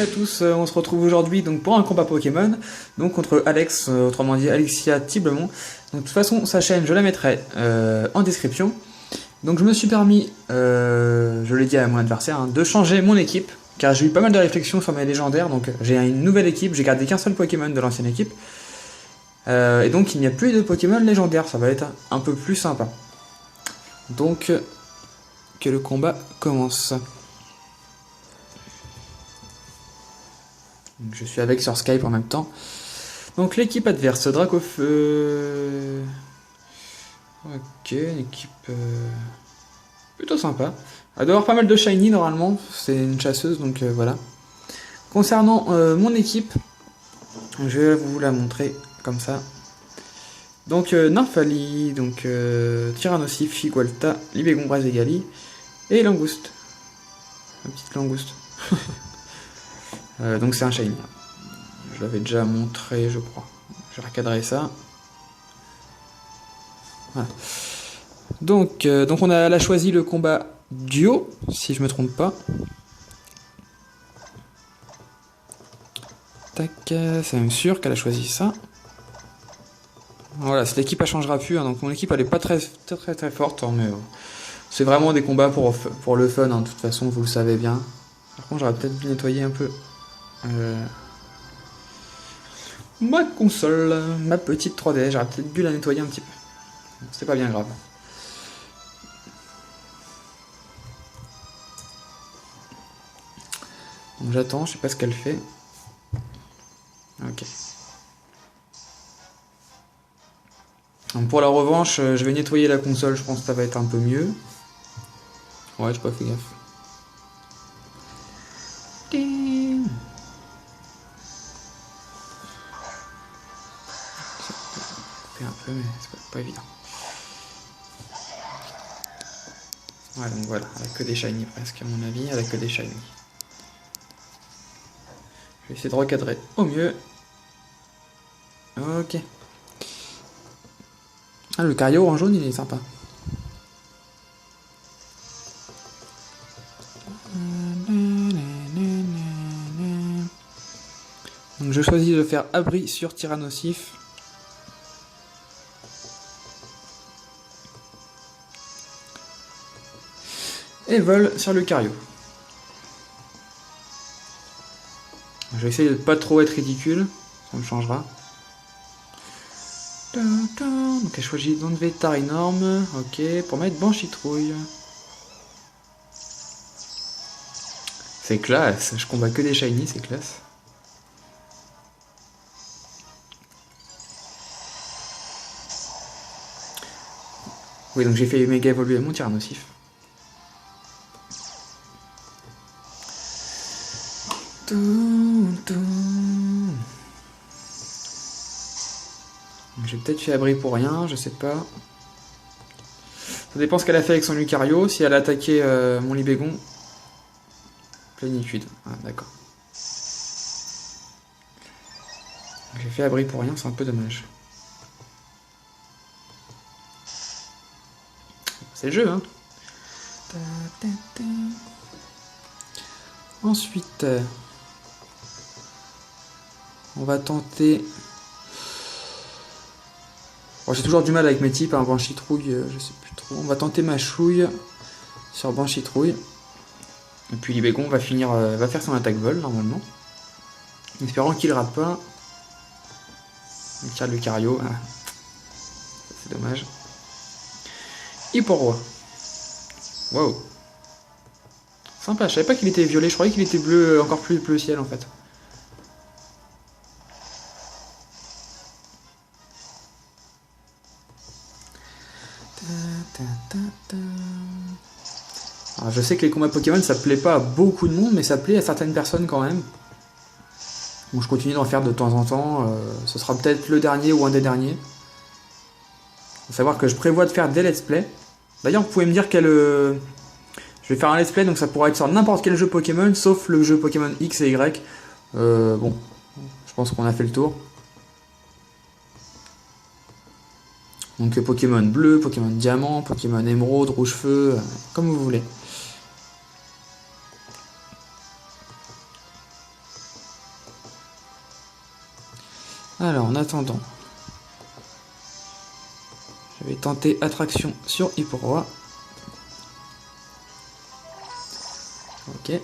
à tous, on se retrouve aujourd'hui donc pour un combat Pokémon, donc contre Alex, autrement dit Alexia Tiblemont. Donc de toute façon sa chaîne je la mettrai en description. Donc je me suis permis, je l'ai dit à mon adversaire, hein, de changer mon équipe, car j'ai eu pas mal de réflexions sur mes légendaires, donc j'ai une nouvelle équipe, j'ai gardé qu'un seul Pokémon de l'ancienne équipe. Et donc il n'y a plus de Pokémon légendaires, ça va être un peu plus sympa. Donc que le combat commence. Donc, je suis avec sur Skype en même temps. Donc l'équipe adverse, Dracofeu. Ok, une équipe plutôt sympa. Elle doit avoir pas mal de shiny normalement, c'est une chasseuse donc voilà. Concernant mon équipe, je vais vous la montrer comme ça. Donc Nymphali, donc Tyrannosif, Figualta, Libégon, Brazegali et Langouste. Une petite langouste. Donc c'est un shiny. Je l'avais déjà montré, je crois. Je vais recadrer ça. Voilà. Donc elle a choisi le combat duo, si je me trompe pas. Tac, c'est même sûr qu'elle a choisi ça. Voilà, cette équipe elle changera plus, hein, donc mon équipe elle est pas très forte, hein, mais c'est vraiment des combats pour le fun, hein, de toute façon vous le savez bien. Par contre j'aurais peut-être dû nettoyer un peu ma console, ma petite 3D, j'aurais peut-être dû la nettoyer un petit peu. C'est pas bien grave. Donc j'attends, je sais pas ce qu'elle fait. Ok. Donc pour la revanche, je vais nettoyer la console, je pense que ça va être un peu mieux. Ouais, j'ai pas fait gaffe. Un peu, mais c'est pas évident. Ouais, donc voilà, elle a que des shiny presque, à mon avis, elle a que des shiny. Je vais essayer de recadrer au mieux. Ok. Ah, le Cario en jaune, il est sympa. Donc je choisis de faire abri sur Tyrannosif. Et vol sur le Cario. Je vais essayer de pas trop être ridicule, ça me changera. Donc elle choisit d'enlever énorme, ok, pour mettre Banchitrouille. C'est classe, je combats que des shiny, c'est classe. Oui, donc j'ai fait méga évoluer mon Tyrannosif. J'ai peut-être fait abri pour rien, je sais pas. Ça dépend ce qu'elle a fait avec son Lucario. Si elle a attaqué mon Libégon. Plénitude. Ah, d'accord. J'ai fait abri pour rien, c'est un peu dommage. C'est le jeu, hein. Ensuite, on va tenter... Bon, j'ai toujours du mal avec mes types, hein, Banchitrouille, je sais plus trop. On va tenter Machouille sur Banchitrouille. Et puis Libégon va finir, va faire son attaque vol normalement. Espérant qu'il rate pas. Il tire le Lucario. Ah. C'est dommage. Hipporoi. Wow. Sympa, je savais pas qu'il était violet, je croyais qu'il était bleu, encore plus bleu ciel en fait. Alors, je sais que les combats Pokémon ça plaît pas à beaucoup de monde, mais ça plaît à certaines personnes quand même. Donc je continue d'en faire de temps en temps, ce sera peut-être le dernier ou un des derniers. Faut savoir que je prévois de faire des let's play. D'ailleurs vous pouvez me dire quel... Je vais faire un let's play, donc ça pourra être sur n'importe quel jeu Pokémon, sauf le jeu Pokémon X et Y. Bon, je pense qu'on a fait le tour. Donc Pokémon bleu, Pokémon diamant, Pokémon émeraude, rouge feu, comme vous voulez. Alors, en attendant, je vais tenter attraction sur Hipporoi. Ok.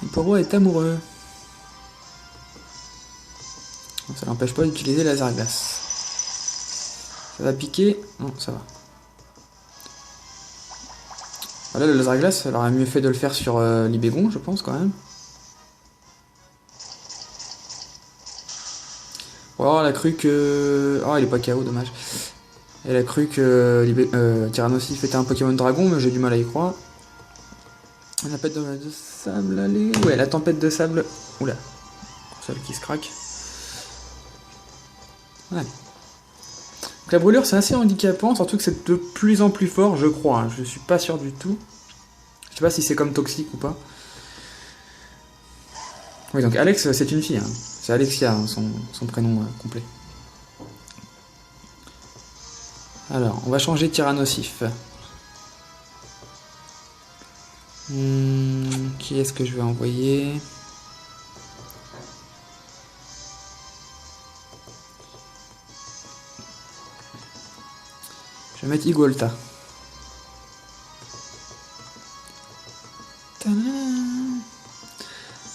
Hipporoi est amoureux. Ça n'empêche pas d'utiliser laser glace. Ça va piquer? Non, ça va. Voilà, le laser glace, elle aurait mieux fait de le faire sur Libégon, je pense, quand même. Oh, elle a cru que... Oh, il est pas KO, dommage. Elle a cru que Tyrannosif était un Pokémon Dragon, mais j'ai du mal à y croire. La tempête de sable, allez... Ouais, la tempête de sable... Oula. Celle qui se craque. Ouais. Donc la brûlure, c'est assez handicapant, surtout que c'est de plus en plus fort, je crois. Hein. Je suis pas sûr du tout. Je sais pas si c'est comme toxique ou pas. Oui, donc Alex, c'est une fille. Hein. C'est Alexia, hein, son prénom complet. Alors, on va changer Tyrannosif. Qui est-ce que je vais envoyer? Je vais mettre Igolta.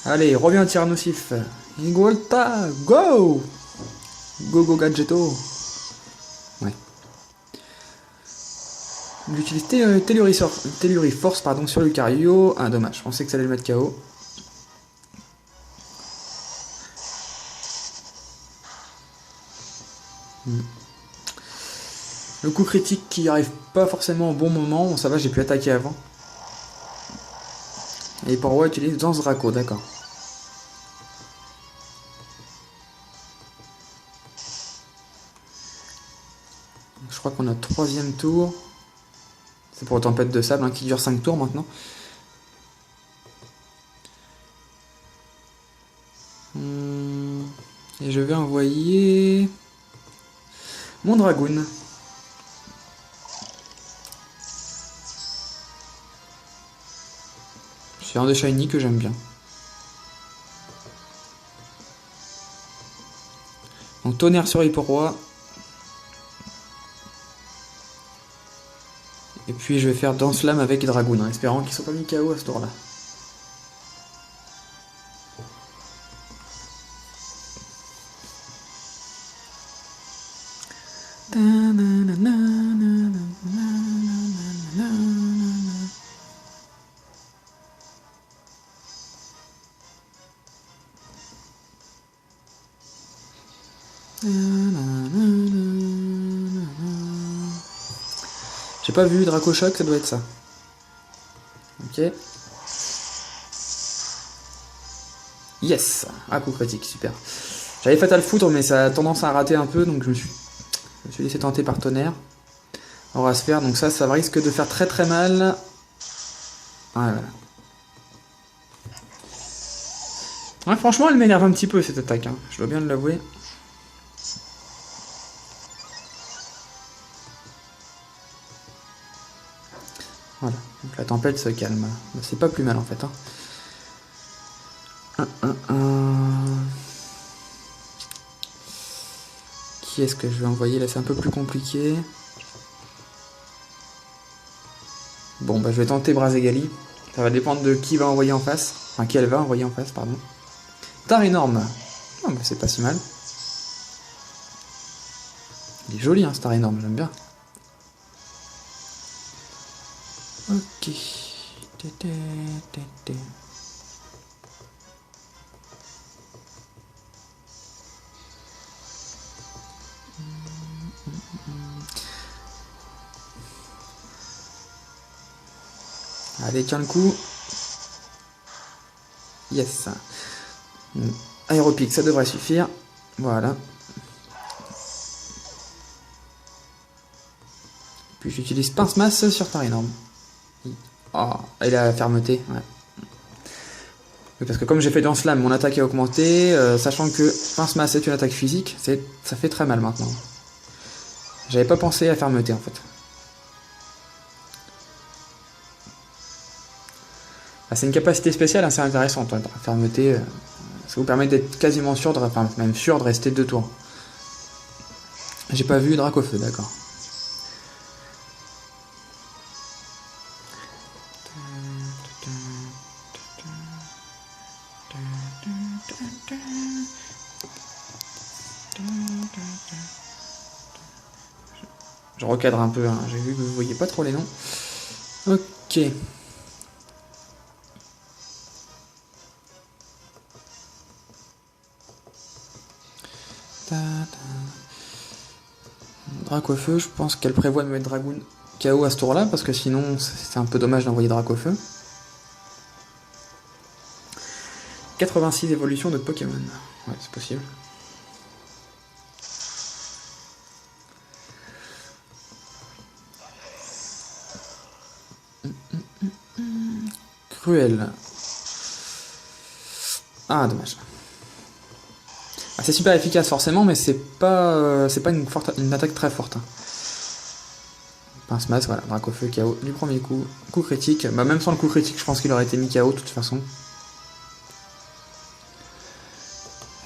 Allez, reviens Tyrannosif. Igolta, go! Go go Gadgeto. Ouais. J'utilise Telluriforce pardon, sur Lucario. Ah, dommage, je pensais que ça allait le mettre KO. Le coup critique qui arrive pas forcément au bon moment. Bon, ça va, j'ai pu attaquer avant. Et Hipporoi utilise Danse Draco, d'accord. Je crois qu'on a 3ème tour. C'est pour la tempête de sable hein, qui dure 5 tours maintenant. Et je vais envoyer mon Dragoon. C'est un des shiny que j'aime bien. Donc tonnerre sur Hipporoi. Et puis je vais faire Danse Lame avec Dragoon, en espérant qu'ils ne soient pas mis KO à ce tour-là. J'ai pas vu Draco Choc, ça doit être ça. Ok. Yes. Ah, coup critique, super. J'avais Fatal Foudre, mais ça a tendance à rater un peu, donc je me suis laissé tenter par Tonnerre. Aura Sphère, donc ça risque de faire très très mal. Ouais, voilà. Ouais, franchement, elle m'énerve un petit peu cette attaque, hein. Je dois bien l'avouer. Voilà, donc la tempête se calme. C'est pas plus mal en fait. Hein. Qui est-ce que je vais envoyer? Là, c'est un peu plus compliqué. Bon, bah je vais tenter Brazegali. Ça va dépendre de qui va envoyer en face. Enfin, qui elle va envoyer en face, pardon. Tard énorme. Oh, bah c'est pas si mal. Il est joli, hein, Star énorme, j'aime bien. Ok. Allez, tiens le coup. Yes. Aéropic, ça devrait suffire. Voilà. Puis j'utilise Pince-Masse sur Star énorme. Oh, et la fermeté, ouais. Oui, parce que comme j'ai fait Danse Lame, mon attaque est augmentée, sachant que Pince-Masse est une attaque physique, ça fait très mal maintenant. J'avais pas pensé à fermeté en fait. Ah, c'est une capacité spéciale assez intéressante, ouais, fermeté. vous permet d'être quasiment sûr, enfin même sûr de rester 2 tours. J'ai pas vu Dracofeu, d'accord. Je recadre un peu, hein. J'ai vu que vous voyez pas trop les noms. Ok. Dracofeu, je pense qu'elle prévoit de mettre Dragoon KO à ce tour-là, parce que sinon c'est un peu dommage d'envoyer Dracofeu. 86 évolutions de Pokémon. Ouais, c'est possible. Cruel. Ah, dommage. Ah, c'est super efficace forcément, mais c'est pas une attaque très forte. Pince-masse, voilà, Dracofeu KO du premier coup. Coup critique. Bah, même sans le coup critique, je pense qu'il aurait été mis KO de toute façon.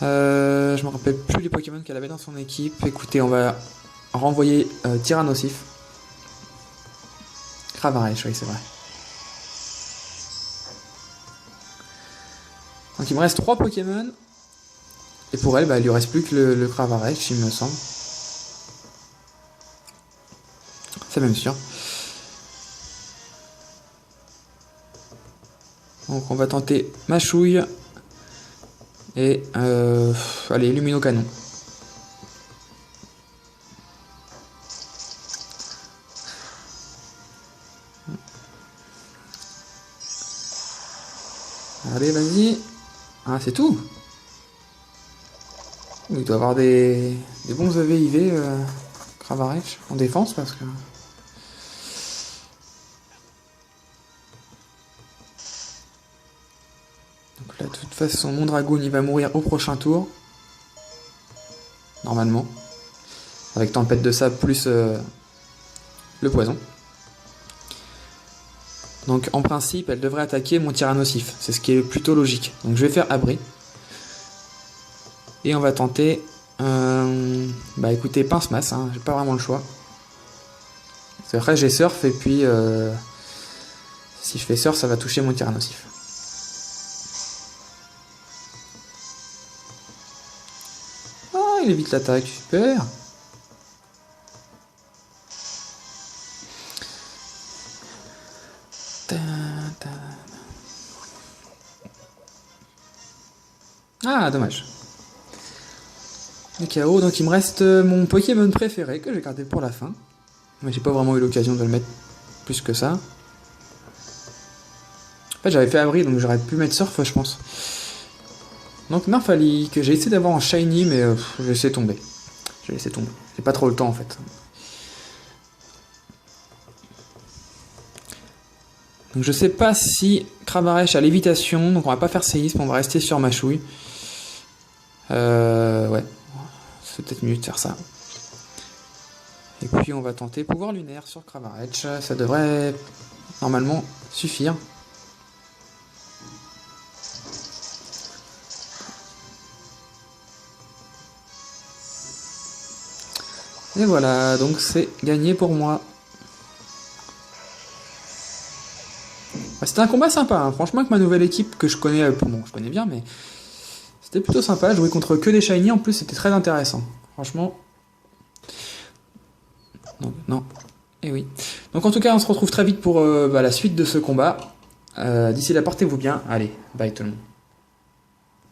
Je me rappelle plus les Pokémon qu'elle avait dans son équipe. Écoutez, on va renvoyer Tyrannosif. Cravarèche, oui, c'est vrai. Donc il me reste 3 Pokémon. Et pour elle, bah, il lui reste plus que le Cravarèche, il me semble. C'est même sûr. Donc on va tenter Machouille. Et allez, Luminocanon. Allez, vas-y. Ah, c'est tout. Il doit avoir des bons EVIV, Cravarèche, en défense, parce que... Donc là, de toute façon, mon Dragoon, il va mourir au prochain tour. Normalement. Avec Tempête de Sable plus le poison. Donc en principe, elle devrait attaquer mon Tyrannosif. C'est ce qui est plutôt logique. Donc je vais faire abri. Et on va tenter... bah écoutez, Pince-masse, hein, j'ai pas vraiment le choix. Parce qu'après j'ai Surf et puis... si je fais Surf, ça va toucher mon Tyrannosif. Oh, il évite l'attaque, super. Ah, dommage. Le KO, donc il me reste mon Pokémon préféré que j'ai gardé pour la fin. Mais j'ai pas vraiment eu l'occasion de le mettre plus que ça. En fait, j'avais fait abri, donc j'aurais pu mettre Surf, je pense. Donc Norfali, que j'ai essayé d'avoir en Shiny, mais j'ai laissé tomber. J'ai laissé tomber. J'ai pas trop le temps, en fait. Donc je sais pas si Cravarèche a lévitation, donc on va pas faire séisme, on va rester sur Machouille. Ouais. C'est peut-être mieux de faire ça. Et puis on va tenter pouvoir lunaire sur Cravarèche. Ça devrait normalement suffire. Et voilà, donc c'est gagné pour moi. C'était un combat sympa, hein. Franchement, avec ma nouvelle équipe que je connais, bon, je connais bien, mais c'était plutôt sympa. Jouer contre que des shiny, en plus, c'était très intéressant. Franchement. Donc, non. Et oui. Donc, en tout cas, on se retrouve très vite pour la suite de ce combat. D'ici là, portez-vous bien. Allez, bye tout le monde.